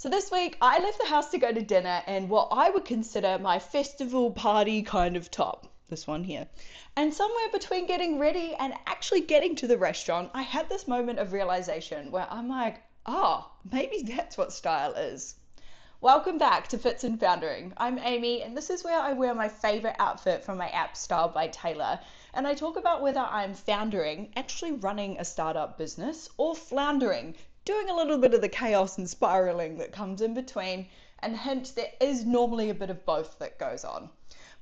So this week I left the house to go to dinner in what I would consider my festival party kind of top. This one here. And somewhere between getting ready and actually getting to the restaurant, I had this moment of realization where I'm like, oh, maybe that's what style is. Welcome back to Fits and Foundering. I'm Amy, and this is where I wear my favorite outfit from my app Style by Tailor. And I talk about whether I'm foundering, actually running a startup business, or floundering, doing a little bit of the chaos and spiraling that comes in between. And hint, there is normally a bit of both that goes on.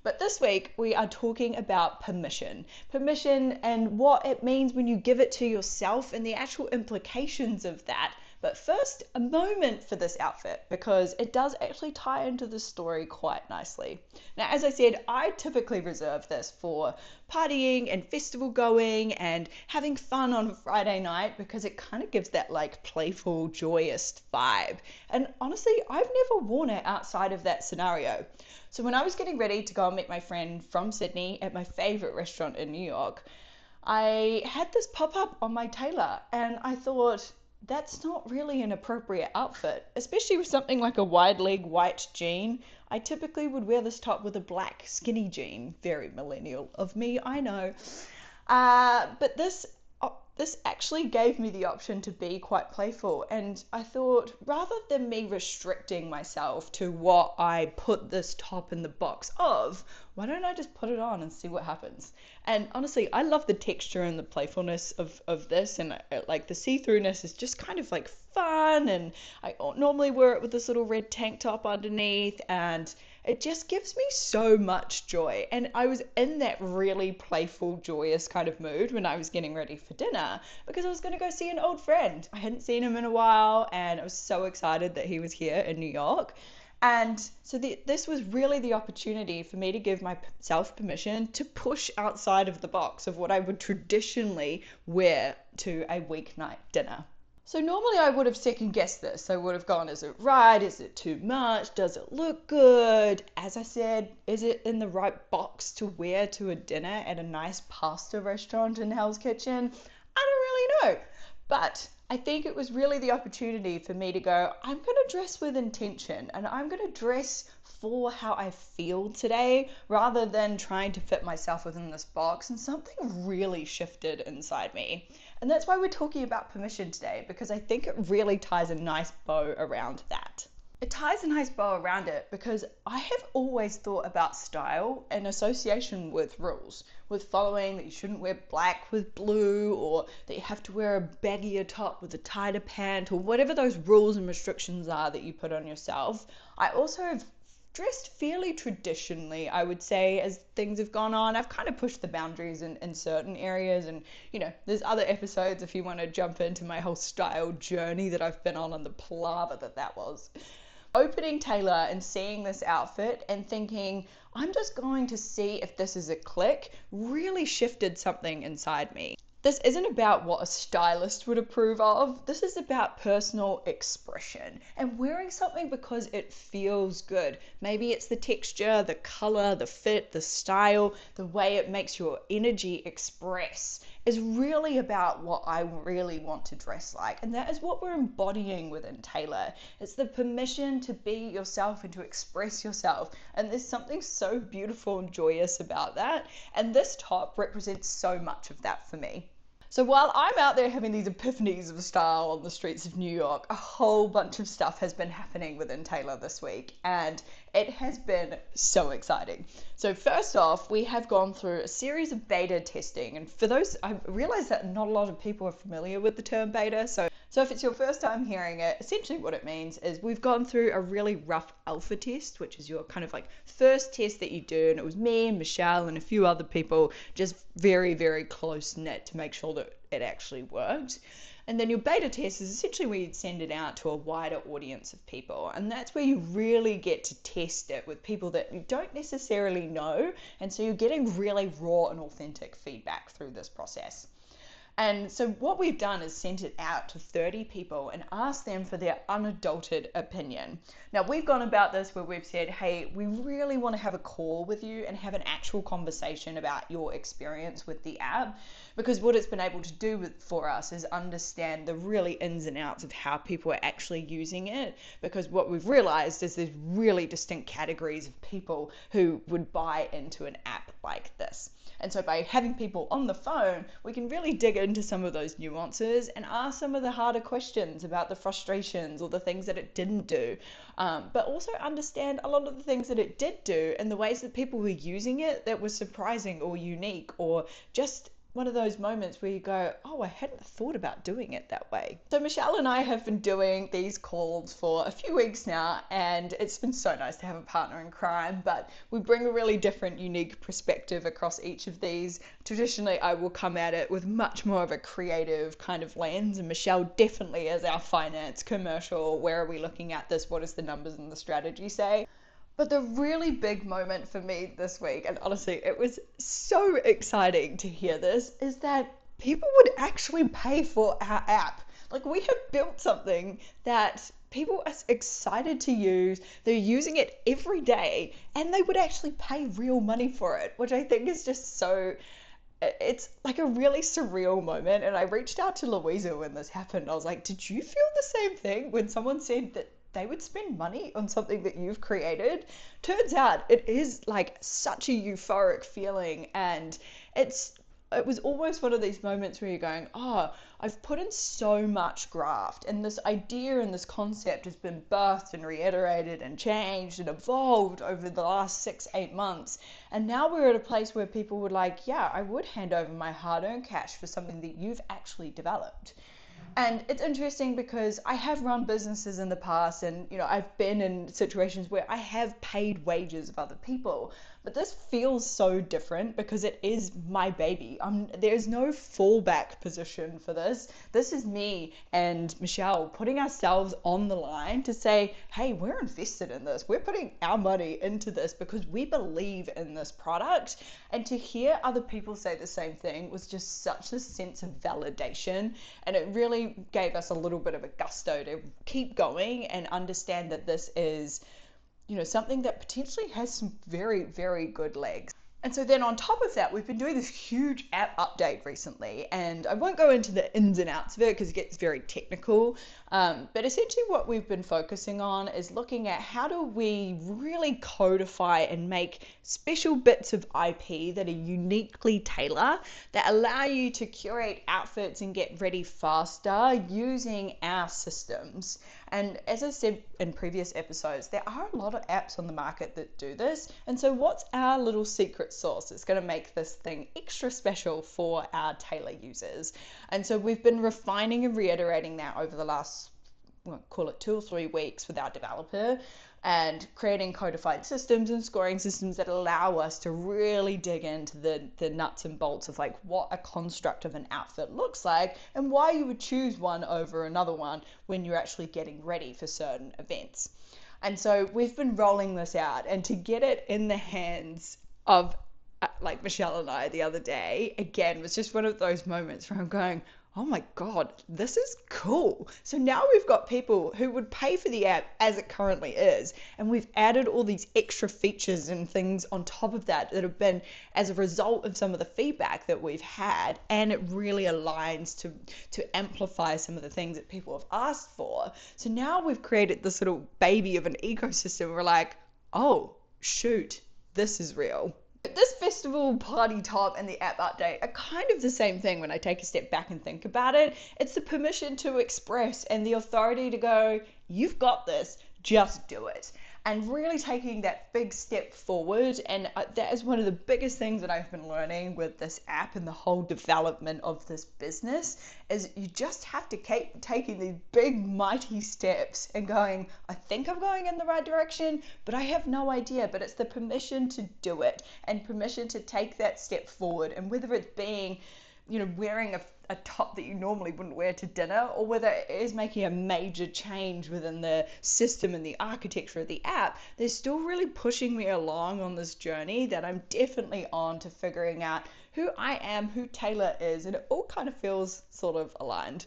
But this week we are talking about permission. Permission and what it means when you give it to yourself and the actual implications of that. But first, a moment for this outfit because it does actually tie into the story quite nicely. Now, as I said, I typically reserve this for partying and festival going and having fun on a Friday night because it kind of gives that like playful, joyous vibe. And honestly, I've never worn it outside of that scenario. So when I was getting ready to go and meet my friend from Sydney at my favorite restaurant in New York, I had this pop up on my Tailor and I thought, that's not really an appropriate outfit, especially with something like a wide leg white jean. I typically would wear this top with a black skinny jean. Very millennial of me, I know. But this actually gave me the option to be quite playful, and I thought rather than me restricting myself to what I put this top in the box of, why don't I just put it on and see what happens? And honestly, I love the texture and the playfulness of this, and like the see-throughness is just kind of like fun, and I normally wear it with this little red tank top underneath, and it just gives me so much joy. And I was in that really playful, joyous kind of mood when I was getting ready for dinner because I was going to go see an old friend. I hadn't seen him in a while and I was so excited that he was here in New York. And so this was really the opportunity for me to give myself permission to push outside of the box of what I would traditionally wear to a weeknight dinner. So normally I would have second guessed this. I would have gone, is it right? Is it too much? Does it look good? As I said, is it in the right box to wear to a dinner at a nice pasta restaurant in Hell's Kitchen? I don't really know. But I think it was really the opportunity for me to go, I'm going to dress with intention and I'm going to dress for how I feel today rather than trying to fit myself within this box. And something really shifted inside me. And that's why we're talking about permission today, because I think it really ties a nice bow around that. It ties a nice bow around it because I have always thought about style in association with rules, with following that you shouldn't wear black with blue, or that you have to wear a baggier top with a tighter pant, or whatever those rules and restrictions are that you put on yourself. I also have dressed fairly traditionally, I would say, as things have gone on. I've kind of pushed the boundaries in certain areas, and there's other episodes if you want to jump into my whole style journey that I've been on and the palaver that was. Opening Tailor and seeing this outfit and thinking, I'm just going to see if this is a click, really shifted something inside me. This isn't about what a stylist would approve of. This is about personal expression and wearing something because it feels good. Maybe it's the texture, the color, the fit, the style, the way it makes your energy express is really about what I really want to dress like. And that is what we're embodying within Tailor. It's the permission to be yourself and to express yourself. And there's something so beautiful and joyous about that. And this top represents so much of that for me. So while I'm out there having these epiphanies of style on the streets of New York, a whole bunch of stuff has been happening within Tailor this week, and it has been so exciting. So first off, we have gone through a series of beta testing, and for those, I realize that not a lot of people are familiar with the term beta, so if it's your first time hearing it, essentially what it means is we've gone through a really rough alpha test, which is your kind of like first test that you do, and it was me and Michelle and a few other people, just very, very close knit to make sure that it actually worked. And then your beta test is essentially where you'd send it out to a wider audience of people. And that's where you really get to test it with people that you don't necessarily know. And so you're getting really raw and authentic feedback through this process. And so what we've done is sent it out to 30 people and asked them for their unadulterated opinion. Now, we've gone about this where we've said, hey, we really want to have a call with you and have an actual conversation about your experience with the app, because what it's been able to do for us is understand the really ins and outs of how people are actually using it, because what we've realized is there's really distinct categories of people who would buy into an app like this. And so by having people on the phone, we can really dig into some of those nuances and ask some of the harder questions about the frustrations or the things that it didn't do, but also understand a lot of the things that it did do and the ways that people were using it that was surprising or unique, or just one of those moments where you go, oh, I hadn't thought about doing it that way. So Michelle and I have been doing these calls for a few weeks now, and it's been so nice to have a partner in crime, but we bring a really different, unique perspective across each of these. Traditionally, I will come at it with much more of a creative kind of lens, and Michelle definitely is our finance, commercial, where are we looking at this, what does the numbers and the strategy say? But the really big moment for me this week, and honestly, it was so exciting to hear this, is that people would actually pay for our app. Like, we have built something that people are excited to use. They're using it every day, and they would actually pay real money for it, which I think is just so, it's like a really surreal moment. And I reached out to Louisa when this happened. I was like, did you feel the same thing when someone said that they would spend money on something that you've created? Turns out it is like such a euphoric feeling, and it was almost one of these moments where you're going, oh, I've put in so much graft, and this idea and this concept has been birthed and reiterated and changed and evolved over the last 6-8 months. And now we're at a place where people would like, yeah, I would hand over my hard-earned cash for something that you've actually developed. And it's interesting because I have run businesses in the past, and I've been in situations where I have paid wages of other people, but this feels so different because it is my baby. There's no fallback position for this. This is me and Michelle putting ourselves on the line to say, hey, we're invested in this. We're putting our money into this because we believe in this product. And to hear other people say the same thing was just such a sense of validation, and it really gave us a little bit of a gusto to keep going and understand that this is something that potentially has some very, very good legs. And so then on top of that, we've been doing this huge app update recently, and I won't go into the ins and outs of it because it gets very technical, but essentially what we've been focusing on is looking at how do we really codify and make special bits of IP that are uniquely Tailor, that allow you to curate outfits and get ready faster using our systems. And as I said in previous episodes, there are a lot of apps on the market that do this. And so what's our little secret sauce that's going to make this thing extra special for our Tailor users? And so we've been refining and reiterating that over the last, we'll call it 2 or 3 weeks with our developer, and creating codified systems and scoring systems that allow us to really dig into the nuts and bolts of like what a construct of an outfit looks like and why you would choose one over another one when you're actually getting ready for certain events. And so we've been rolling this out, and to get it in the hands of like Michelle and I the other day, again, was just one of those moments where I'm going, oh my God, this is cool. So now we've got people who would pay for the app as it currently is, and we've added all these extra features and things on top of that that have been as a result of some of the feedback that we've had, and it really aligns to amplify some of the things that people have asked for. So now we've created this little baby of an ecosystem. We're like, oh, shoot, this is real. This festival party top and the app update are kind of the same thing when I take a step back and think about it. It's the permission to express and the authority to go, you've got this, just do it. And really taking that big step forward. And that is one of the biggest things that I've been learning with this app and the whole development of this business, is you just have to keep taking these big mighty steps and going, I think I'm going in the right direction, but I have no idea. But it's the permission to do it and permission to take that step forward. And whether it's being wearing a top that you normally wouldn't wear to dinner, or whether it is making a major change within the system and the architecture of the app, they're still really pushing me along on this journey that I'm definitely on to figuring out who I am, who Taylor is, and it all kind of feels sort of aligned.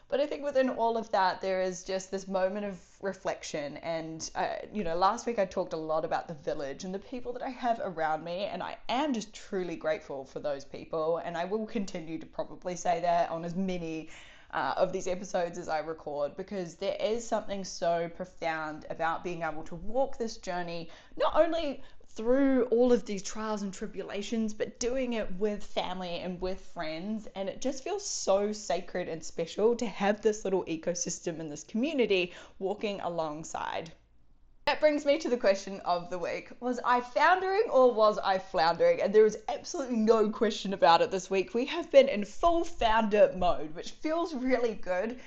But I think within all of that, there is just this moment of reflection. And, last week I talked a lot about the village and the people that I have around me. And I am just truly grateful for those people. And I will continue to probably say that on as many of these episodes as I record, because there is something so profound about being able to walk this journey, not only through all of these trials and tribulations, but doing it with family and with friends. And it just feels so sacred and special to have this little ecosystem and this community walking alongside. That brings me to the question of the week. Was I foundering or was I floundering? And there is absolutely no question about it this week. We have been in full founder mode, which feels really good.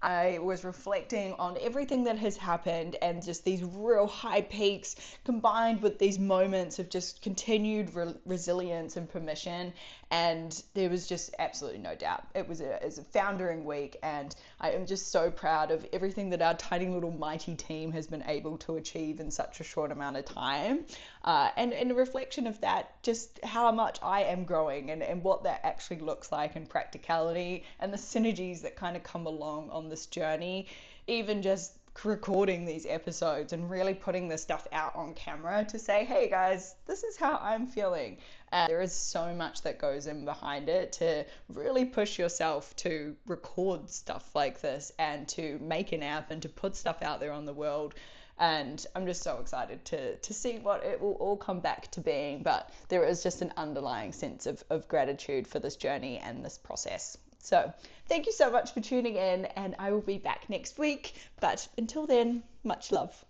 I was reflecting on everything that has happened and just these real high peaks combined with these moments of just continued resilience and permission. And there was just absolutely no doubt. It was a foundering week, and I am just so proud of everything that our tiny little mighty team has been able to achieve in such a short amount of time. And in a reflection of that, just how much I am growing and what that actually looks like in practicality, and the synergies that kind of come along on this journey, even just recording these episodes and really putting this stuff out on camera to say, hey guys, this is how I'm feeling. There is so much that goes in behind it to really push yourself to record stuff like this and to make an app and to put stuff out there on the world. And I'm just so excited to see what it will all come back to being. But there is just an underlying sense of gratitude for this journey and this process. So thank you so much for tuning in, and I will be back next week. But until then, much love.